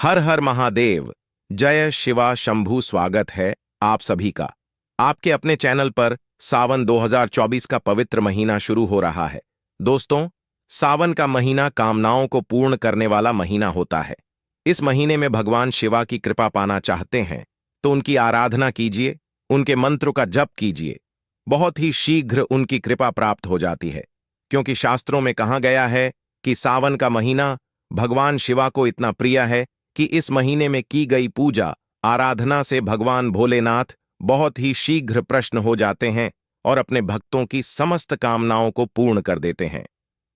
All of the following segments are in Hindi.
हर हर महादेव। जय शिवा शंभू। स्वागत है आप सभी का आपके अपने चैनल पर। सावन 2024 का पवित्र महीना शुरू हो रहा है। दोस्तों, सावन का महीना कामनाओं को पूर्ण करने वाला महीना होता है। इस महीने में भगवान शिवा की कृपा पाना चाहते हैं तो उनकी आराधना कीजिए, उनके मंत्र का जप कीजिए। बहुत ही शीघ्र उनकी कृपा प्राप्त हो जाती है, क्योंकि शास्त्रों में कहा गया है कि सावन का महीना भगवान शिवा को इतना प्रिय है कि इस महीने में की गई पूजा आराधना से भगवान भोलेनाथ बहुत ही शीघ्र प्रसन्न हो जाते हैं और अपने भक्तों की समस्त कामनाओं को पूर्ण कर देते हैं।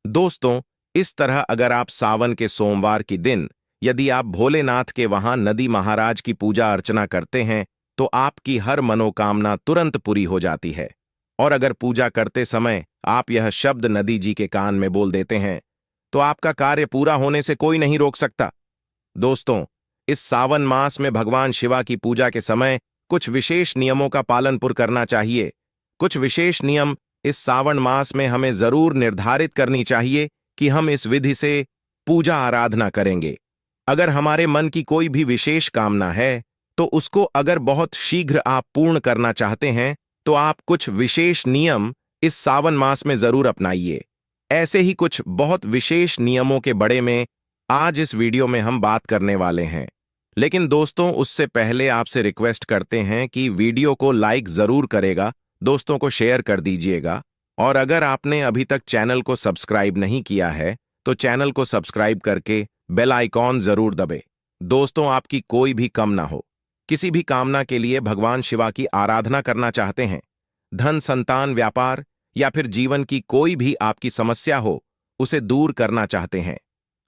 दोस्तों, इस तरह अगर आप सावन के सोमवार की दिन यदि आप भोलेनाथ के वहां नदी महाराज की पूजा अर्चना करते हैं तो आपकी हर मनोकामना तुरंत पूरी हो जाती है। और अगर पूजा करते समय आप यह शब्द नदी जी के कान में बोल देते हैं तो आपका कार्य पूरा होने से कोई नहीं रोक सकता। दोस्तों, इस सावन मास में भगवान शिवा की पूजा के समय कुछ विशेष नियमों का पालन पुर करना चाहिए। कुछ विशेष नियम इस सावन मास में हमें जरूर निर्धारित करनी चाहिए कि हम इस विधि से पूजा आराधना करेंगे। अगर हमारे मन की कोई भी विशेष कामना है तो उसको अगर बहुत शीघ्र आप पूर्ण करना चाहते हैं तो आप कुछ विशेष नियम इस सावन मास में जरूर अपनाइए। ऐसे ही कुछ बहुत विशेष नियमों के बारे में आज इस वीडियो में हम बात करने वाले हैं। लेकिन दोस्तों, उससे पहले आपसे रिक्वेस्ट करते हैं कि वीडियो को लाइक जरूर करेगा, दोस्तों को शेयर कर दीजिएगा। और अगर आपने अभी तक चैनल को सब्सक्राइब नहीं किया है तो चैनल को सब्सक्राइब करके बेल आइकॉन जरूर दबे। दोस्तों, आपकी कोई भी कम ना हो, किसी भी कामना के लिए भगवान शिवा की आराधना करना चाहते हैं, धन, संतान, व्यापार या फिर जीवन की कोई भी आपकी समस्या हो उसे दूर करना चाहते हैं,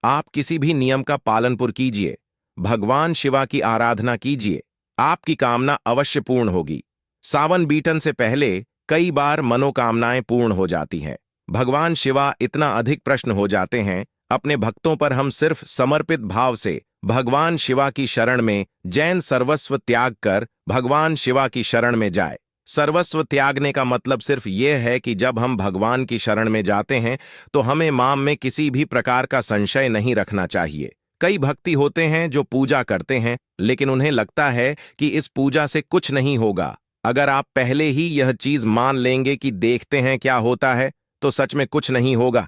आप किसी भी नियम का पालन पुर कीजिए, भगवान शिवा की आराधना कीजिए, आपकी कामना अवश्य पूर्ण होगी। सावन बीतने से पहले कई बार मनोकामनाएं पूर्ण हो जाती हैं। भगवान शिवा इतना अधिक प्रसन्न हो जाते हैं अपने भक्तों पर। हम सिर्फ समर्पित भाव से भगवान शिवा की शरण में जैन सर्वस्व त्याग कर भगवान शिवा की शरण में जाए। सर्वस्व त्यागने का मतलब सिर्फ यह है कि जब हम भगवान की शरण में जाते हैं तो हमें माम में किसी भी प्रकार का संशय नहीं रखना चाहिए। कई भक्ति होते हैं जो पूजा करते हैं लेकिन उन्हें लगता है कि इस पूजा से कुछ नहीं होगा। अगर आप पहले ही यह चीज मान लेंगे कि देखते हैं क्या होता है तो सच में कुछ नहीं होगा।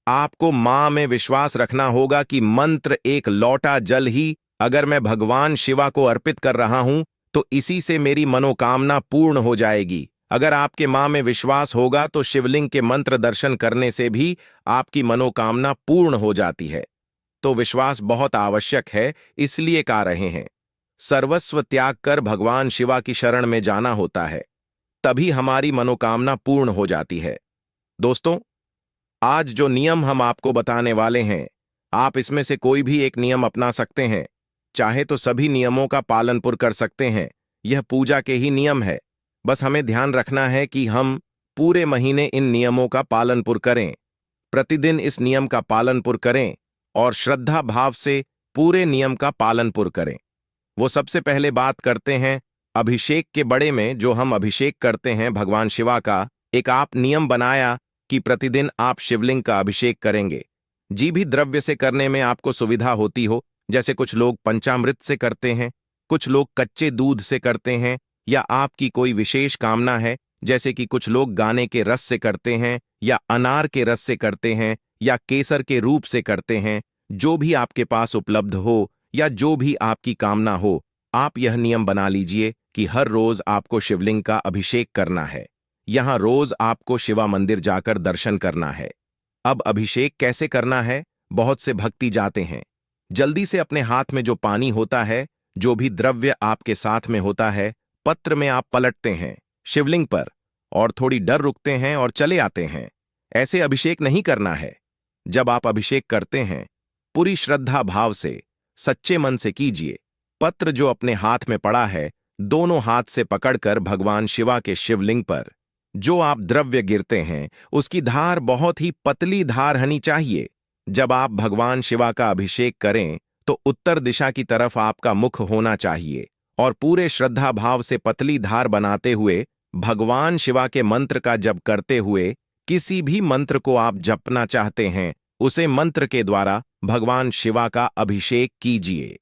आपको मां में विश्वास रखना होगा कि मंत्र एक लौटा जल ही अगर मैं भगवान शिवा को अर्पित कर रहा हूं तो इसी से मेरी मनोकामना पूर्ण हो जाएगी। अगर आपके मां में विश्वास होगा तो शिवलिंग के मंत्र दर्शन करने से भी आपकी मनोकामना पूर्ण हो जाती है। तो विश्वास बहुत आवश्यक है, इसलिए कह रहे हैं सर्वस्व त्याग कर भगवान शिवा की शरण में जाना होता है, तभी हमारी मनोकामना पूर्ण हो जाती है। दोस्तों, आज जो नियम हम आपको बताने वाले हैं, आप इसमें से कोई भी एक नियम अपना सकते हैं, चाहे तो सभी नियमों का पालन पुर कर सकते हैं। यह पूजा के ही नियम है, बस हमें ध्यान रखना है कि हम पूरे महीने इन नियमों का पालन पुर करें, प्रतिदिन इस नियम का पालन पुर करें और श्रद्धा भाव से पूरे नियम का पालन पुर करें। वो सबसे पहले बात करते हैं अभिषेक के बड़े में। जो हम अभिषेक करते हैं भगवान शिवा का, एक आप नियम बनाया कि प्रतिदिन आप शिवलिंग का अभिषेक करेंगे। जी भी द्रव्य से करने में आपको सुविधा होती हो, जैसे कुछ लोग पंचामृत से करते हैं, कुछ लोग कच्चे दूध से करते हैं, या आपकी कोई विशेष कामना है जैसे कि कुछ लोग गाने के रस से करते हैं या अनार के रस से करते हैं या केसर के रूप से करते हैं। जो भी आपके पास उपलब्ध हो या जो भी आपकी कामना हो, आप यह नियम बना लीजिए कि हर रोज आपको शिवलिंग का अभिषेक करना है। यहां रोज आपको शिवा मंदिर जाकर दर्शन करना है। अब अभिषेक कैसे करना है? बहुत से भक्ति जाते हैं, जल्दी से अपने हाथ में जो पानी होता है, जो भी द्रव्य आपके साथ में होता है, पत्र में आप पलटते हैं शिवलिंग पर और थोड़ी डर रुकते हैं और चले आते हैं। ऐसे अभिषेक नहीं करना है। जब आप अभिषेक करते हैं, पूरी श्रद्धा भाव से सच्चे मन से कीजिए। पत्र जो अपने हाथ में पड़ा है, दोनों हाथ से पकड़कर भगवान शिवा के शिवलिंग पर जो आप द्रव्य गिरते हैं उसकी धार बहुत ही पतली धार होनी चाहिए। जब आप भगवान शिवा का अभिषेक करें तो उत्तर दिशा की तरफ आपका मुख होना चाहिए और पूरे श्रद्धा भाव से पतली धार बनाते हुए भगवान शिवा के मंत्र का जप करते हुए, किसी भी मंत्र को आप जपना चाहते हैं उसे मंत्र के द्वारा भगवान शिवा का अभिषेक कीजिए।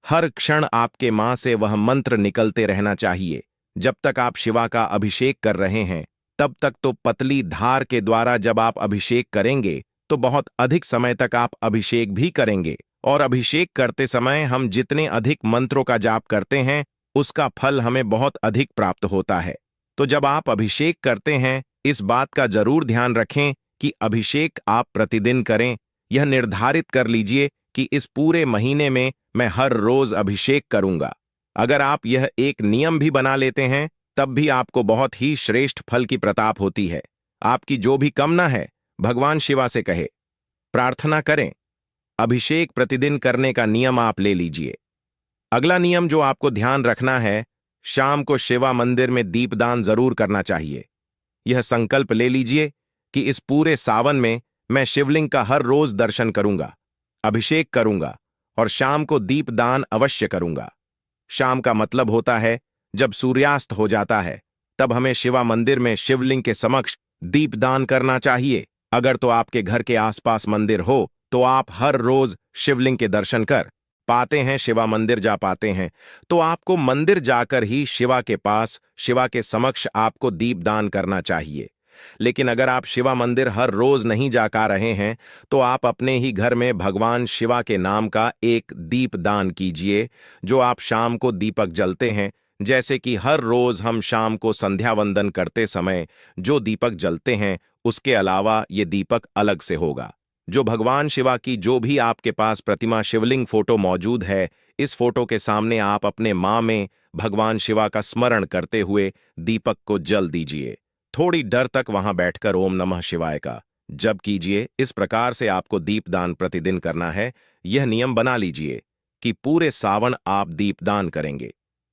हर क्षण आपके मां से वह मंत्र निकलते रहना चाहिए। जब तक आप शिवा का अभिषेक कर रहे हैं तब तक तो पतली धार के द्वारा जब आप अभिषेक करेंगे तो बहुत अधिक समय तक आप अभिषेक भी करेंगे, और अभिषेक करते समय हम जितने अधिक मंत्रों का जाप करते हैं उसका फल हमें बहुत अधिक प्राप्त होता है। तो जब आप अभिषेक करते हैं इस बात का जरूर ध्यान रखें कि अभिषेक आप प्रतिदिन करें। यह निर्धारित कर लीजिए कि इस पूरे महीने में मैं हर रोज अभिषेक करूंगा। अगर आप यह एक नियम भी बना लेते हैं तब भी आपको बहुत ही श्रेष्ठ फल की प्रताप होती है। आपकी जो भी कामना है भगवान शिवा से कहे, प्रार्थना करें। अभिषेक प्रतिदिन करने का नियम आप ले लीजिए। अगला नियम जो आपको ध्यान रखना है, शाम को शिवा मंदिर में दीपदान जरूर करना चाहिए। यह संकल्प ले लीजिए कि इस पूरे सावन में मैं शिवलिंग का हर रोज दर्शन करूंगा, अभिषेक करूंगा और शाम को दीपदान अवश्य करूंगा। शाम का मतलब होता है जब सूर्यास्त हो जाता है, तब हमें शिवा मंदिर में शिवलिंग के समक्ष दीपदान करना चाहिए। अगर तो आपके घर के आसपास मंदिर हो तो आप हर रोज शिवलिंग के दर्शन कर पाते हैं, शिवा मंदिर जा पाते हैं, तो आपको मंदिर जाकर ही शिवा के पास, शिवा के समक्ष आपको दीपदान करना चाहिए। लेकिन अगर आप शिवा मंदिर हर रोज नहीं जा पा रहे हैं तो आप अपने ही घर में भगवान शिवा के नाम का एक दीपदान कीजिए, जो आप शाम को दीपक जलते हैं। जैसे कि हर रोज हम शाम को संध्या वंदन करते समय जो दीपक जलते हैं उसके अलावा ये दीपक अलग से होगा, जो भगवान शिवा की जो भी आपके पास प्रतिमा शिवलिंग फोटो मौजूद है, इस फोटो के सामने आप अपने मां में भगवान शिवा का स्मरण करते हुए दीपक को जल दीजिए। थोड़ी देर तक वहां बैठकर ओम नमः शिवाय का जप कीजिए। इस प्रकार से आपको दीपदान प्रतिदिन करना है। यह नियम बना लीजिए कि पूरे सावन आप दीपदान करेंगे।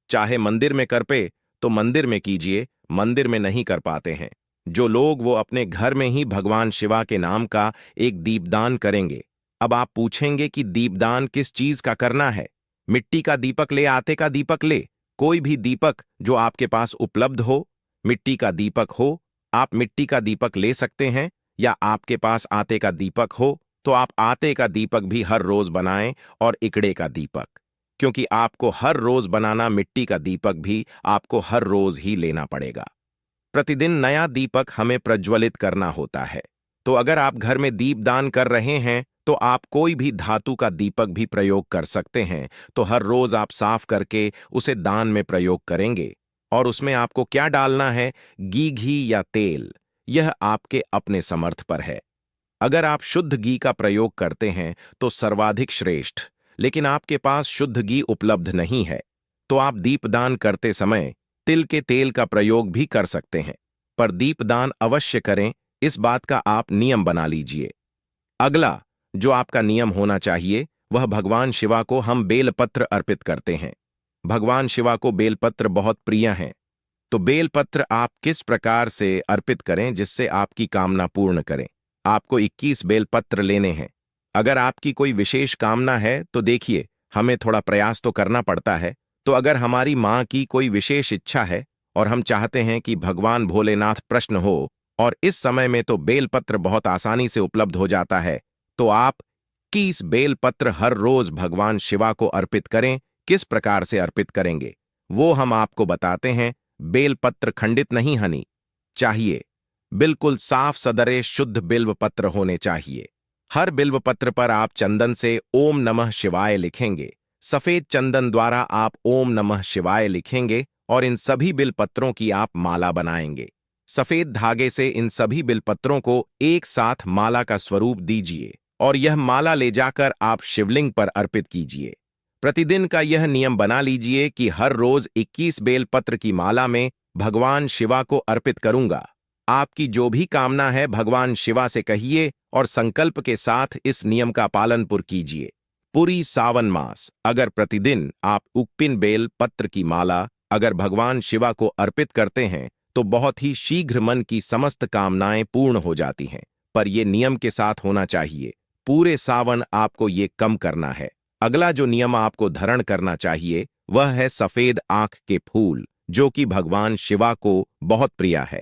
चाहे मंदिर में कर पे तो मंदिर में कीजिए, मंदिर में नहीं कर पाते हैं जो लोग वो अपने घर में ही भगवान शिवा के नाम का एक दीपदान करेंगे। अब आप पूछेंगे कि दीपदान किस चीज का करना है? मिट्टी का दीपक ले, आटे का दीपक ले, कोई भी दीपक जो आपके पास उपलब्ध हो। मिट्टी का दीपक हो आप मिट्टी का दीपक ले सकते हैं, या आपके पास आटे का दीपक हो तो आप आटे का दीपक भी हर रोज बनाएं, और इकड़े का दीपक, क्योंकि आपको हर रोज बनाना मिट्टी का दीपक भी आपको हर रोज ही लेना पड़ेगा। प्रतिदिन नया दीपक हमें प्रज्वलित करना होता है। तो अगर आप घर में दीपदान कर रहे हैं तो आप कोई भी धातु का दीपक भी प्रयोग कर सकते हैं। तो हर रोज आप साफ करके उसे दान में प्रयोग करेंगे, और उसमें आपको क्या डालना है, घी या तेल, यह आपके अपने समर्थ पर है। अगर आप शुद्ध घी का प्रयोग करते हैं तो सर्वाधिक श्रेष्ठ, लेकिन आपके पास शुद्ध घी उपलब्ध नहीं है तो आप दीपदान करते समय तिल के तेल का प्रयोग भी कर सकते हैं, पर दीपदान अवश्य करें, इस बात का आप नियम बना लीजिए। अगला जो आपका नियम होना चाहिए वह भगवान शिवा को हम बेलपत्र अर्पित करते हैं। भगवान शिवा को बेलपत्र बहुत प्रिय हैं, तो बेलपत्र आप किस प्रकार से अर्पित करें जिससे आपकी कामना पूर्ण करें। आपको 21 बेलपत्र लेने हैं। अगर आपकी कोई विशेष कामना है तो देखिए हमें थोड़ा प्रयास तो करना पड़ता है। तो अगर हमारी मां की कोई विशेष इच्छा है और हम चाहते हैं कि भगवान भोलेनाथ प्रसन्न हो, और इस समय में तो बेलपत्र बहुत आसानी से उपलब्ध हो जाता है, तो आप 21 बेलपत्र हर रोज भगवान शिवा को अर्पित करें। किस प्रकार से अर्पित करेंगे वो हम आपको बताते हैं। बेलपत्र खंडित नहीं हनी चाहिए, बिल्कुल साफ सदरे शुद्ध बिल्व पत्र होने चाहिए। हर बिल्व पत्र पर आप चंदन से ओम नमः शिवाय लिखेंगे। सफेद चंदन द्वारा आप ओम नमः शिवाय लिखेंगे और इन सभी बिलपत्रों की आप माला बनाएंगे। सफेद धागे से इन सभी बिलपत्रों को एक साथ माला का स्वरूप दीजिए और यह माला ले जाकर आप शिवलिंग पर अर्पित कीजिए। प्रतिदिन का यह नियम बना लीजिए कि हर रोज 21 बेलपत्र की माला में भगवान शिवा को अर्पित करूंगा। आपकी जो भी कामना है भगवान शिवा से कहिए और संकल्प के साथ इस नियम का पालन पूर्ण कीजिए। पूरी सावन मास अगर प्रतिदिन आप 21 बेल पत्र की माला अगर भगवान शिवा को अर्पित करते हैं तो बहुत ही शीघ्र मन की समस्त कामनाएं पूर्ण हो जाती हैं। पर यह नियम के साथ होना चाहिए। पूरे सावन आपको ये कम करना है। अगला जो नियम आपको धारण करना चाहिए वह है सफेद आंख के फूल, जो कि भगवान शिवा को बहुत प्रिय है।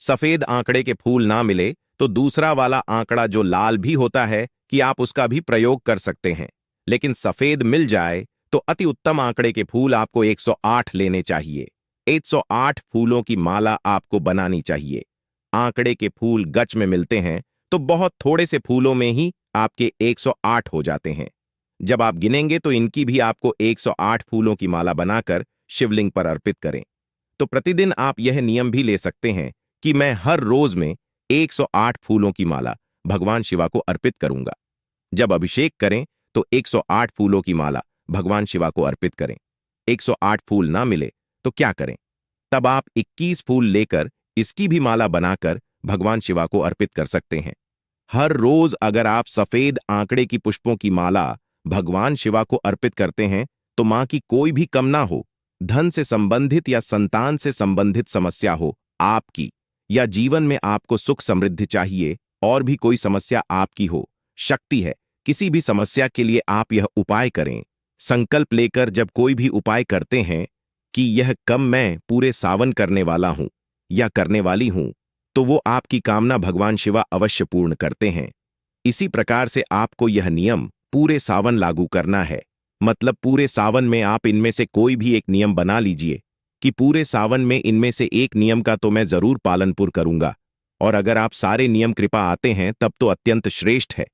सफेद आंकड़े के फूल ना मिले तो दूसरा वाला आंकड़ा जो लाल भी होता है कि आप उसका भी प्रयोग कर सकते हैं, लेकिन सफेद मिल जाए तो अति उत्तम आंकड़े के फूल आपको 108 लेने चाहिए। 108 फूलों की माला आपको बनानी चाहिए। आंकड़े के फूल गच में मिलते हैं तो बहुत थोड़े से फूलों में ही आपके 108 हो जाते हैं। जब आप गिनेंगे तो इनकी भी आपको 108 फूलों की माला बनाकर शिवलिंग पर अर्पित करें। तो प्रतिदिन आप यह नियम भी ले सकते हैं कि मैं हर रोज में 108 फूलों की माला भगवान शिवा को अर्पित करूंगा। जब अभिषेक करें तो 108 फूलों की माला भगवान शिवा को अर्पित करें। 108 फूल ना मिले तो क्या करें? तब आप 21 फूल लेकर इसकी भी माला बनाकर भगवान शिवा को अर्पित कर सकते हैं। हर रोज अगर आप सफेद आंकड़े की पुष्पों की माला भगवान शिवा को अर्पित करते हैं तो मां की कोई भी कम ना हो, धन से संबंधित या संतान से संबंधित समस्या हो आपकी, या जीवन में आपको सुख समृद्धि चाहिए और भी कोई समस्या आपकी हो, शक्ति है किसी भी समस्या के लिए आप यह उपाय करें। संकल्प लेकर जब कोई भी उपाय करते हैं कि यह कम मैं पूरे सावन करने वाला हूं या करने वाली हूं, तो वो आपकी कामना भगवान शिवा अवश्य पूर्ण करते हैं। इसी प्रकार से आपको यह नियम पूरे सावन लागू करना है। मतलब पूरे सावन में आप इनमें से कोई भी एक नियम बना लीजिए कि पूरे सावन में इनमें से एक नियम का तो मैं जरूर पालनपुर करूंगा, और अगर आप सारे नियम कृपा आते हैं तब तो अत्यंत श्रेष्ठ है।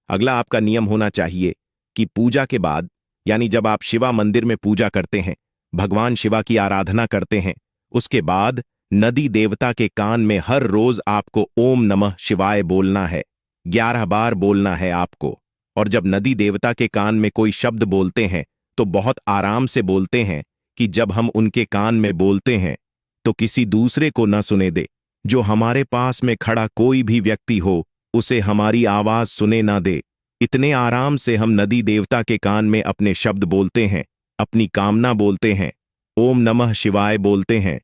अगला आपका नियम होना चाहिए कि पूजा के बाद, यानी जब आप शिवा मंदिर में पूजा करते हैं, भगवान शिवा की आराधना करते हैं, उसके बाद नदी देवता के कान में हर रोज आपको ओम नमः शिवाय बोलना है। 11 बार बोलना है आपको। और जब नदी देवता के कान में कोई शब्द बोलते हैं तो बहुत आराम से बोलते हैं कि जब हम उनके कान में बोलते हैं तो किसी दूसरे को न सुने दे। जो हमारे पास में खड़ा कोई भी व्यक्ति हो उसे हमारी आवाज सुने ना दे। इतने आराम से हम नदी देवता के कान में अपने शब्द बोलते हैं, अपनी कामना बोलते हैं, ओम नमः शिवाय बोलते हैं।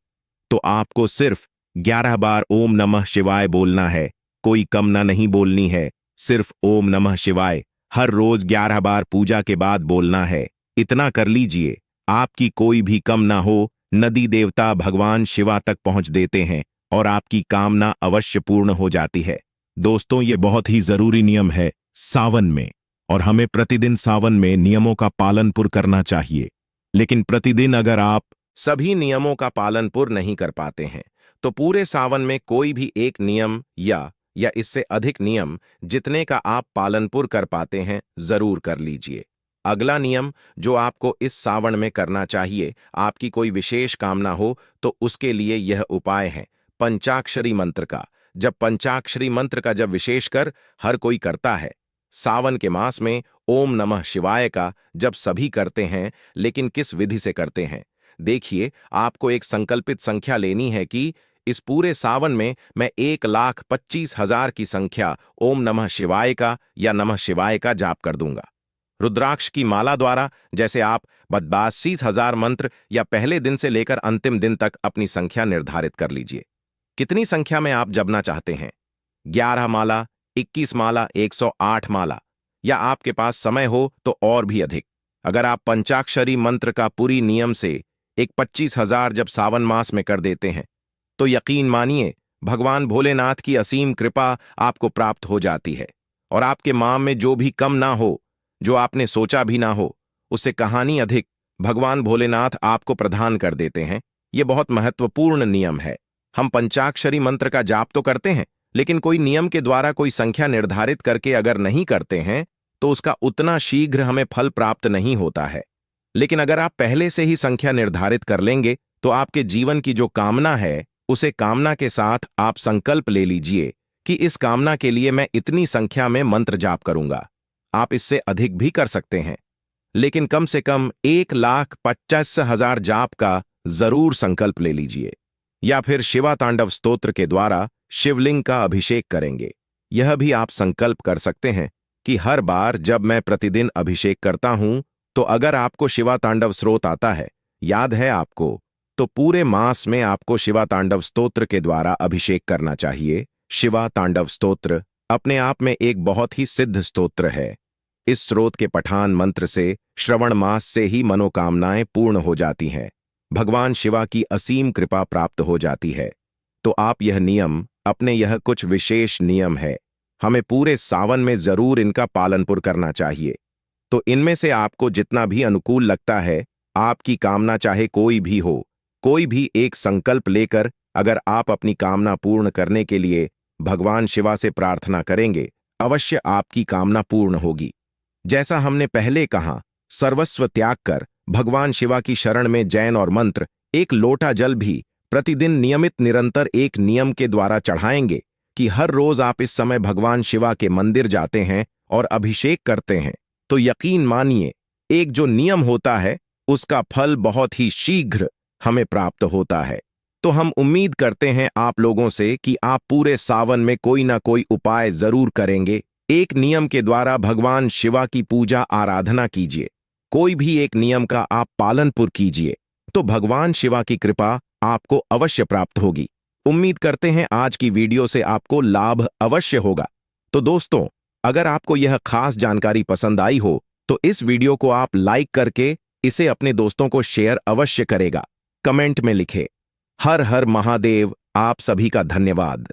तो आपको सिर्फ 11 बार ओम नमः शिवाय बोलना है, कोई कामना नहीं बोलनी है, सिर्फ ओम नमः शिवाय हर रोज 11 बार पूजा के बाद बोलना है। इतना कर लीजिए, आपकी कोई भी कामना हो नदी देवता भगवान शिवा तक पहुंच देते हैं और आपकी कामना अवश्य पूर्ण हो जाती है। दोस्तों, ये बहुत ही जरूरी नियम है सावन में, और हमें प्रतिदिन सावन में नियमों का पालनपुर करना चाहिए। लेकिन प्रतिदिन अगर आप सभी नियमों का पालनपुर नहीं कर पाते हैं तो पूरे सावन में कोई भी एक नियम या इससे अधिक नियम जितने का आप पालनपुर कर पाते हैं जरूर कर लीजिए। अगला नियम जो आपको इस सावन में करना चाहिए, आपकी कोई विशेष कामना हो तो उसके लिए यह उपाय है पंचाक्षरी मंत्र का। जब पंचाक्षरी मंत्र का जब विशेषकर हर कोई करता है सावन के मास में, ओम नमः शिवाय का जब सभी करते हैं, लेकिन किस विधि से करते हैं? देखिए, आपको एक संकल्पित संख्या लेनी है कि इस पूरे सावन में मैं 1,25,000 की संख्या ओम नमः शिवाय का या नमः शिवाय का जाप कर दूंगा। रुद्राक्ष की माला द्वारा जैसे आप 82,000 मंत्र या पहले दिन से लेकर अंतिम दिन तक अपनी संख्या निर्धारित कर लीजिए। कितनी संख्या में आप जपना चाहते हैं? 11 माला, 21 माला, 108 माला, या आपके पास समय हो तो और भी अधिक। अगर आप पंचाक्षरी मंत्र का पूरी नियम से 25,000 जब सावन मास में कर देते हैं तो यकीन मानिए भगवान भोलेनाथ की असीम कृपा आपको प्राप्त हो जाती है, और आपके माम में जो भी कम ना हो, जो आपने सोचा भी ना हो, उससे कहानी अधिक भगवान भोलेनाथ आपको प्रदान कर देते हैं। यह बहुत महत्वपूर्ण नियम है। हम पंचाक्षरी मंत्र का जाप तो करते हैं, लेकिन कोई नियम के द्वारा कोई संख्या निर्धारित करके अगर नहीं करते हैं तो उसका उतना शीघ्र हमें फल प्राप्त नहीं होता है। लेकिन अगर आप पहले से ही संख्या निर्धारित कर लेंगे तो आपके जीवन की जो कामना है उसे कामना के साथ आप संकल्प ले लीजिए कि इस कामना के लिए मैं इतनी संख्या में मंत्र जाप करूंगा। आप इससे अधिक भी कर सकते हैं, लेकिन कम से कम 1,25,000 जाप का जरूर संकल्प ले लीजिए। या फिर शिवा तांडव स्तोत्र के द्वारा शिवलिंग का अभिषेक करेंगे। यह भी आप संकल्प कर सकते हैं कि हर बार जब मैं प्रतिदिन अभिषेक करता हूं तो अगर आपको शिवा तांडव स्रोत आता है, याद है आपको, तो पूरे मास में आपको शिवा तांडव स्तोत्र के द्वारा अभिषेक करना चाहिए। शिवा तांडव स्तोत्र अपने आप में एक बहुत ही सिद्ध स्तोत्र है। इस स्रोत के पठान मंत्र से श्रवण मास से ही मनोकामनाएं पूर्ण हो जाती हैं, भगवान शिवा की असीम कृपा प्राप्त हो जाती है। तो आप यह नियम अपने, यह कुछ विशेष नियम है, हमें पूरे सावन में जरूर इनका पालनपुर करना चाहिए। तो इनमें से आपको जितना भी अनुकूल लगता है, आपकी कामना चाहे कोई भी हो, कोई भी एक संकल्प लेकर अगर आप अपनी कामना पूर्ण करने के लिए भगवान शिवा से प्रार्थना करेंगे, अवश्य आपकी कामना पूर्ण होगी। जैसा हमने पहले कहा, सर्वस्व त्याग कर भगवान शिवा की शरण में जैन और मंत्र, एक लोटा जल भी प्रतिदिन नियमित निरंतर एक नियम के द्वारा चढ़ाएंगे कि हर रोज आप इस समय भगवान शिवा के मंदिर जाते हैं और अभिषेक करते हैं, तो यकीन मानिए एक जो नियम होता है उसका फल बहुत ही शीघ्र हमें प्राप्त होता है। तो हम उम्मीद करते हैं आप लोगों से कि आप पूरे सावन में कोई ना कोई उपाय जरूर करेंगे। एक नियम के द्वारा भगवान शिवा की पूजा आराधना कीजिए, कोई भी एक नियम का आप पालनपुर कीजिए, तो भगवान शिवा की कृपा आपको अवश्य प्राप्त होगी। उम्मीद करते हैं आज की वीडियो से आपको लाभ अवश्य होगा। तो दोस्तों, अगर आपको यह खास जानकारी पसंद आई हो तो इस वीडियो को आप लाइक करके इसे अपने दोस्तों को शेयर अवश्य करेगा। कमेंट में लिखे हर हर महादेव। आप सभी का धन्यवाद।